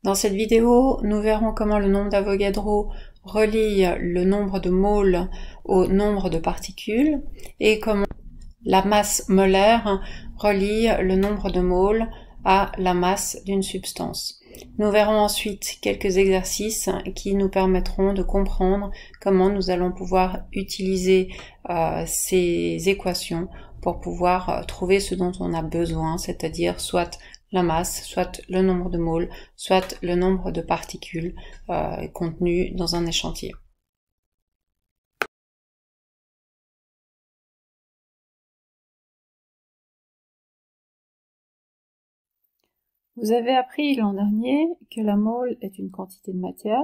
Dans cette vidéo, nous verrons comment le nombre d'Avogadro relie le nombre de moles au nombre de particules et comment la masse molaire relie le nombre de moles à la masse d'une substance. Nous verrons ensuite quelques exercices qui nous permettront de comprendre comment nous allons pouvoir utiliser ces équations pour pouvoir trouver ce dont on a besoin, c'est-à-dire soit la masse, soit le nombre de moles, soit le nombre de particules contenues dans un échantillon. Vous avez appris l'an dernier que la mole est une quantité de matière,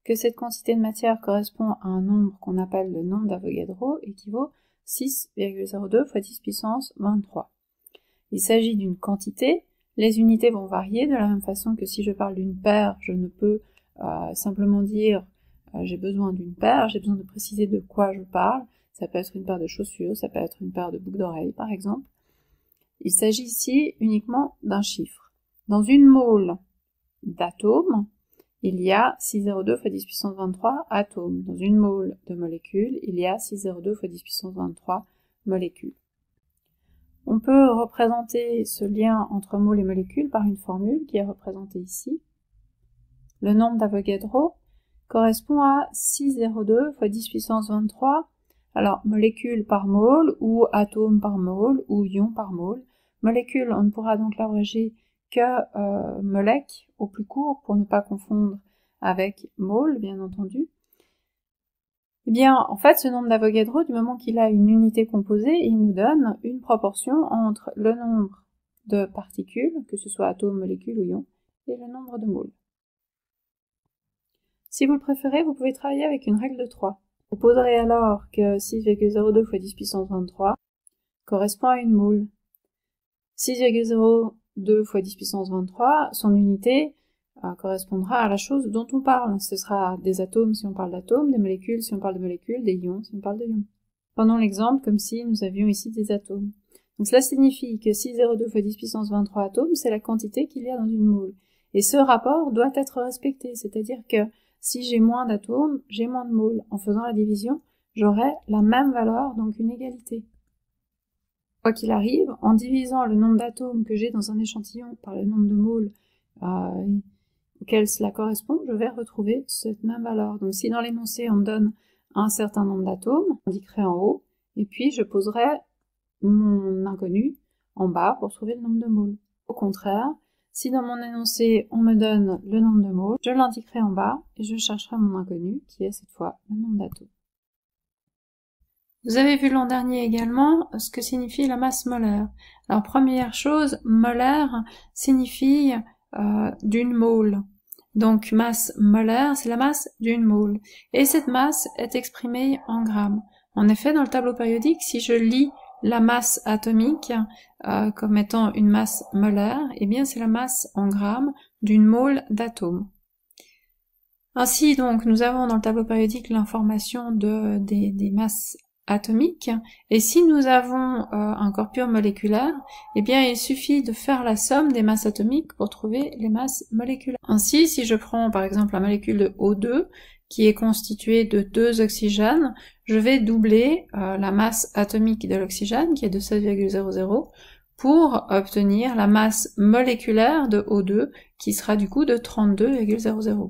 que cette quantité de matière correspond à un nombre qu'on appelle le nombre d'Avogadro et qui vaut 6,02 fois 10 puissance 23. Il s'agit d'une quantité. Les unités vont varier de la même façon que si je parle d'une paire, je ne peux simplement dire j'ai besoin d'une paire, j'ai besoin de préciser de quoi je parle. Ça peut être une paire de chaussures, ça peut être une paire de boucles d'oreilles par exemple. Il s'agit ici uniquement d'un chiffre. Dans une mole d'atomes, il y a 6,02 fois 10 puissance 23 atomes. Dans une mole de molécules, il y a 6,02 fois 10 puissance 23 molécules. On peut représenter ce lien entre mole et molécule par une formule qui est représentée ici. Le nombre d'Avogadro correspond à 6,02 fois 10 puissance 23, alors molécule par mole, ou atome par mole, ou ion par mole. Molécule, on ne pourra donc l'abréger que molec au plus court pour ne pas confondre avec mole, bien entendu. Eh bien, en fait, ce nombre d'Avogadro, du moment qu'il a une unité composée, il nous donne une proportion entre le nombre de particules, que ce soit atomes, molécules ou ions, et le nombre de moles. Si vous le préférez, vous pouvez travailler avec une règle de 3. Vous poserez alors que 6,02 fois 10 puissance 23 correspond à une mole. 6,02 fois 10 puissance 23, son unité correspondra à la chose dont on parle. Ce sera des atomes si on parle d'atomes, des molécules si on parle de molécules, des ions si on parle de ions. Prenons l'exemple comme si nous avions ici des atomes. Donc cela signifie que 6,02 fois 10 puissance 23 atomes, c'est la quantité qu'il y a dans une mole. Et ce rapport doit être respecté, c'est-à-dire que si j'ai moins d'atomes, j'ai moins de moles. En faisant la division, j'aurai la même valeur, donc une égalité. Quoi qu'il arrive, en divisant le nombre d'atomes que j'ai dans un échantillon par le nombre de moles auquel cela correspond, je vais retrouver cette même valeur. Donc si dans l'énoncé on me donne un certain nombre d'atomes, j'indiquerai en haut, et puis je poserai mon inconnu en bas pour trouver le nombre de moles. Au contraire, si dans mon énoncé on me donne le nombre de moles, je l'indiquerai en bas et je chercherai mon inconnu qui est cette fois le nombre d'atomes. Vous avez vu l'an dernier également ce que signifie la masse molaire. Alors première chose, molaire signifie d'une mole. Donc masse molaire, c'est la masse d'une mole. Et cette masse est exprimée en grammes. En effet, dans le tableau périodique, si je lis la masse atomique comme étant une masse molaire, eh bien c'est la masse en grammes d'une mole d'atomes. Ainsi donc, nous avons dans le tableau périodique l'information des masses atomique, et si nous avons un corps pur moléculaire, eh bien il suffit de faire la somme des masses atomiques pour trouver les masses moléculaires. Ainsi, si je prends par exemple la molécule de O2, qui est constituée de 2 oxygènes, je vais doubler la masse atomique de l'oxygène, qui est de 7,00, pour obtenir la masse moléculaire de O2, qui sera du coup de 32,00.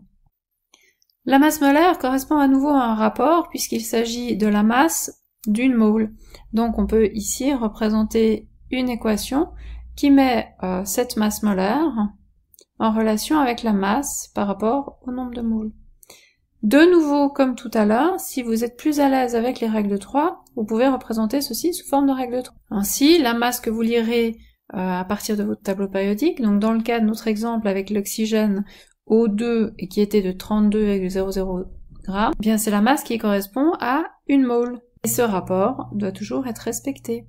La masse molaire correspond à nouveau à un rapport, puisqu'il s'agit de la masse d'une mole. Donc on peut ici représenter une équation qui met cette masse molaire en relation avec la masse par rapport au nombre de moles. De nouveau, comme tout à l'heure, si vous êtes plus à l'aise avec les règles de 3, vous pouvez représenter ceci sous forme de règle de 3. Ainsi, la masse que vous lirez à partir de votre tableau périodique, donc dans le cas de notre exemple avec l'oxygène O2 et qui était de 32,00 grammes, eh bien c'est la masse qui correspond à une mole. Et ce rapport doit toujours être respecté.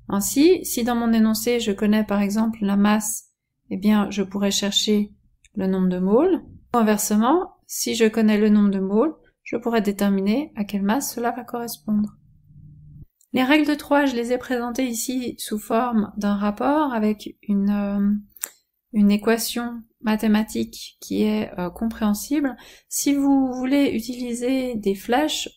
Ainsi, si dans mon énoncé je connais par exemple la masse, eh bien je pourrais chercher le nombre de moles. Inversement, si je connais le nombre de moles, je pourrais déterminer à quelle masse cela va correspondre. Les règles de 3, je les ai présentées ici sous forme d'un rapport avec une une équation mathématique qui est compréhensible. Si vous voulez utiliser des flèches,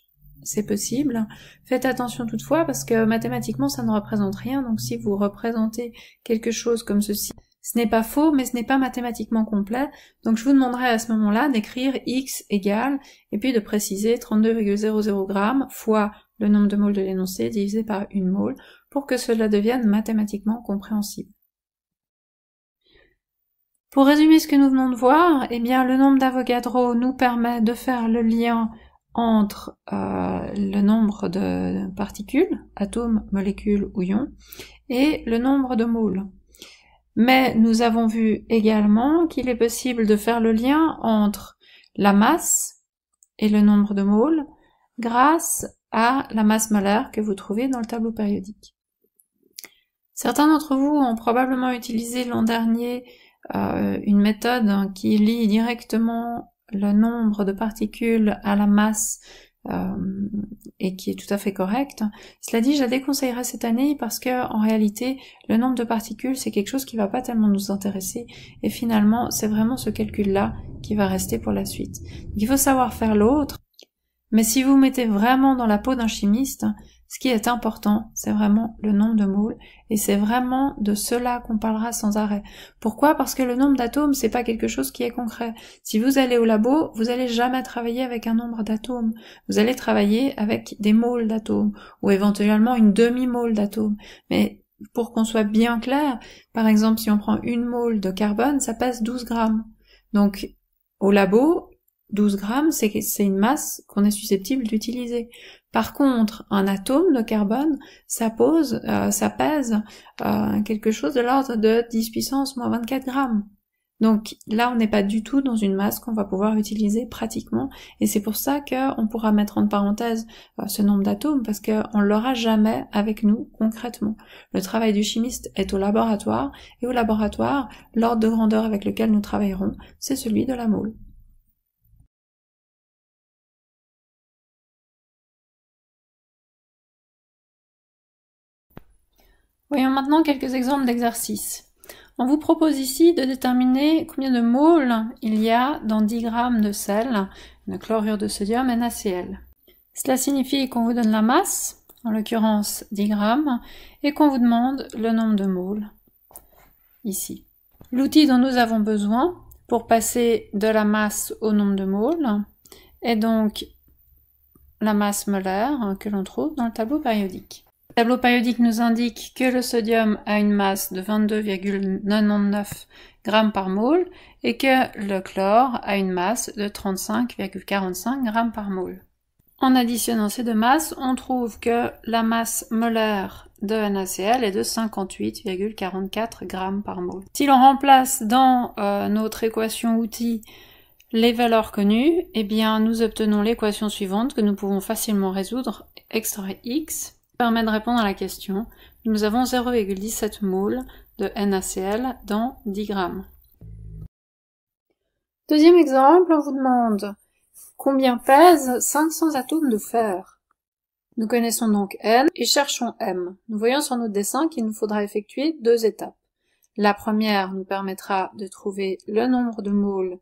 c'est possible. Faites attention toutefois parce que mathématiquement ça ne représente rien, donc si vous représentez quelque chose comme ceci, ce n'est pas faux, mais ce n'est pas mathématiquement complet, donc je vous demanderai à ce moment-là d'écrire x égale, et puis de préciser 32,00 grammes fois le nombre de moles de l'énoncé divisé par une mole, pour que cela devienne mathématiquement compréhensible. Pour résumer ce que nous venons de voir, eh bien le nombre d'Avogadro nous permet de faire le lien entre le nombre de particules, atomes, molécules ou ions, et le nombre de moles. Mais nous avons vu également qu'il est possible de faire le lien entre la masse et le nombre de moles grâce à la masse molaire que vous trouvez dans le tableau périodique. Certains d'entre vous ont probablement utilisé l'an dernier une méthode qui lie directement le nombre de particules à la masse et qui est tout à fait correcte. Cela dit, je la déconseillerais cette année parce que en réalité, le nombre de particules, c'est quelque chose qui va pas tellement nous intéresser et finalement, c'est vraiment ce calcul-là qui va rester pour la suite. Donc, il faut savoir faire l'autre, mais si vous mettez vraiment dans la peau d'un chimiste, ce qui est important, c'est vraiment le nombre de moles, et c'est vraiment de cela qu'on parlera sans arrêt. Pourquoi? Parce que le nombre d'atomes, c'est pas quelque chose qui est concret. Si vous allez au labo, vous allez jamais travailler avec un nombre d'atomes. Vous allez travailler avec des moles d'atomes, ou éventuellement une demi-mole d'atomes. Mais pour qu'on soit bien clair, par exemple, si on prend une mole de carbone, ça pèse 12 grammes. Donc, au labo, 12 grammes, c'est une masse qu'on est susceptible d'utiliser. Par contre, un atome de carbone, ça pèse quelque chose de l'ordre de 10 puissance moins 24 grammes. Donc là, on n'est pas du tout dans une masse qu'on va pouvoir utiliser pratiquement, et c'est pour ça qu'on pourra mettre en parenthèse ce nombre d'atomes, parce qu'on l'aura jamais avec nous concrètement. Le travail du chimiste est au laboratoire, et au laboratoire, l'ordre de grandeur avec lequel nous travaillerons, c'est celui de la mole. Voyons maintenant quelques exemples d'exercices. On vous propose ici de déterminer combien de moles il y a dans 10 grammes de sel, de chlorure de sodium NaCl. Cela signifie qu'on vous donne la masse, en l'occurrence 10 grammes, et qu'on vous demande le nombre de moles, ici. L'outil dont nous avons besoin pour passer de la masse au nombre de moles est donc la masse molaire que l'on trouve dans le tableau périodique. Le tableau périodique nous indique que le sodium a une masse de 22,99 grammes par mole et que le chlore a une masse de 35,45 grammes par mole. En additionnant ces deux masses, on trouve que la masse molaire de NaCl est de 58,44 grammes par mole. Si l'on remplace dans notre équation outil les valeurs connues, eh bien nous obtenons l'équation suivante que nous pouvons facilement résoudre, extraire x, permet de répondre à la question. Nous avons 0,17 mol de NaCl dans 10 grammes. Deuxième exemple, on vous demande combien pèsent 500 atomes de fer. Nous connaissons donc N et cherchons M. Nous voyons sur notre dessin qu'il nous faudra effectuer deux étapes. La première nous permettra de trouver le nombre de moles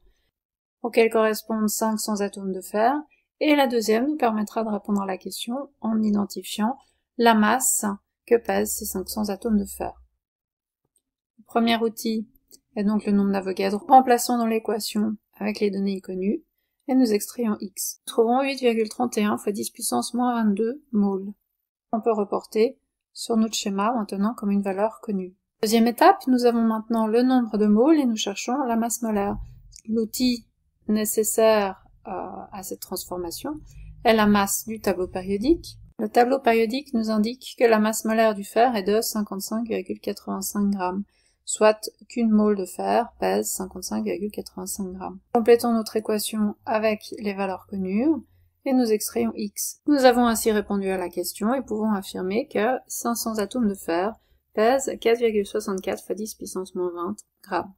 auquel correspondent 500 atomes de fer, et la deuxième nous permettra de répondre à la question en identifiant la masse que pèsent ces 500 atomes de fer. Le premier outil est donc le nombre d'Avogadro. Remplaçons dans l'équation avec les données connues et nous extrayons x. Nous trouvons 8,31 fois 10 puissance moins 22 moles. On peut reporter sur notre schéma en tenant comme une valeur connue. Deuxième étape, nous avons maintenant le nombre de moles et nous cherchons la masse molaire. L'outil nécessaire à cette transformation est la masse du tableau périodique. Le tableau périodique nous indique que la masse molaire du fer est de 55,85 grammes, soit qu'une mole de fer pèse 55,85 grammes. Complétons notre équation avec les valeurs connues et nous extrayons x. Nous avons ainsi répondu à la question et pouvons affirmer que 500 atomes de fer pèsent 4,64 fois 10 puissance moins 20 grammes.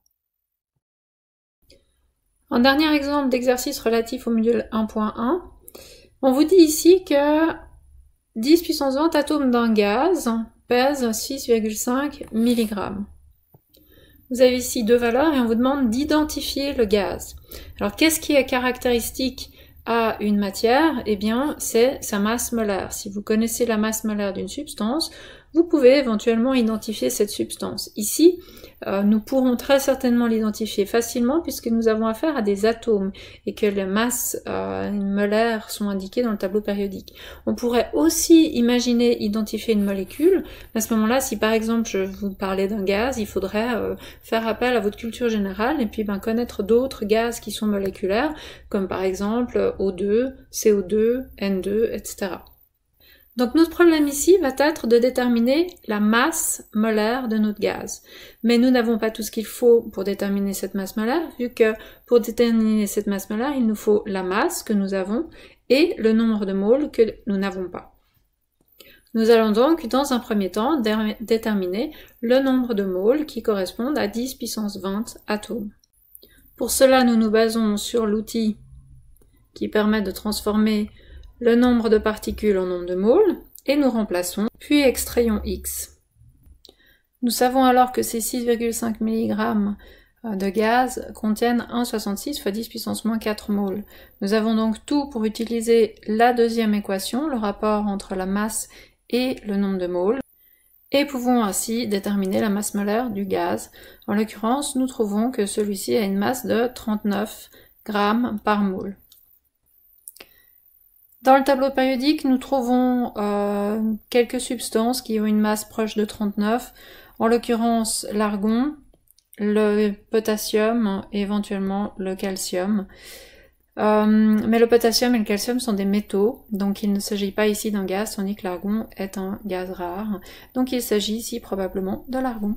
Un dernier exemple d'exercice relatif au module 1.1, on vous dit ici que 10 puissance 20 atomes d'un gaz pèsent 6,5 mg. Vous avez ici deux valeurs et on vous demande d'identifier le gaz. Alors qu'est-ce qui est caractéristique à une matière? Eh bien, c'est sa masse molaire. Si vous connaissez la masse molaire d'une substance, vous pouvez éventuellement identifier cette substance. Ici, nous pourrons très certainement l'identifier facilement puisque nous avons affaire à des atomes et que les masses molaires sont indiquées dans le tableau périodique. On pourrait aussi imaginer identifier une molécule. À ce moment-là, si par exemple je vous parlais d'un gaz, il faudrait faire appel à votre culture générale et puis connaître d'autres gaz qui sont moléculaires, comme par exemple O2, CO2, N2, etc. Donc notre problème ici va être de déterminer la masse molaire de notre gaz. Mais nous n'avons pas tout ce qu'il faut pour déterminer cette masse molaire, vu que pour déterminer cette masse molaire, il nous faut la masse que nous avons et le nombre de moles que nous n'avons pas. Nous allons donc, dans un premier temps, déterminer le nombre de moles qui correspondent à 10 puissance 20 atomes. Pour cela, nous nous basons sur l'outil qui permet de transformer le nombre de particules en nombre de moles, et nous remplaçons, puis extrayons X. Nous savons alors que ces 6,5 mg de gaz contiennent 1,66 fois 10 puissance moins 4 moles. Nous avons donc tout pour utiliser la deuxième équation, le rapport entre la masse et le nombre de moles, et pouvons ainsi déterminer la masse molaire du gaz. En l'occurrence, nous trouvons que celui-ci a une masse de 39 g par mole. Dans le tableau périodique, nous trouvons quelques substances qui ont une masse proche de 39, en l'occurrence l'argon, le potassium et éventuellement le calcium. Mais le potassium et le calcium sont des métaux, donc il ne s'agit pas ici d'un gaz, tandis que l'argon est un gaz rare. Donc il s'agit ici probablement de l'argon.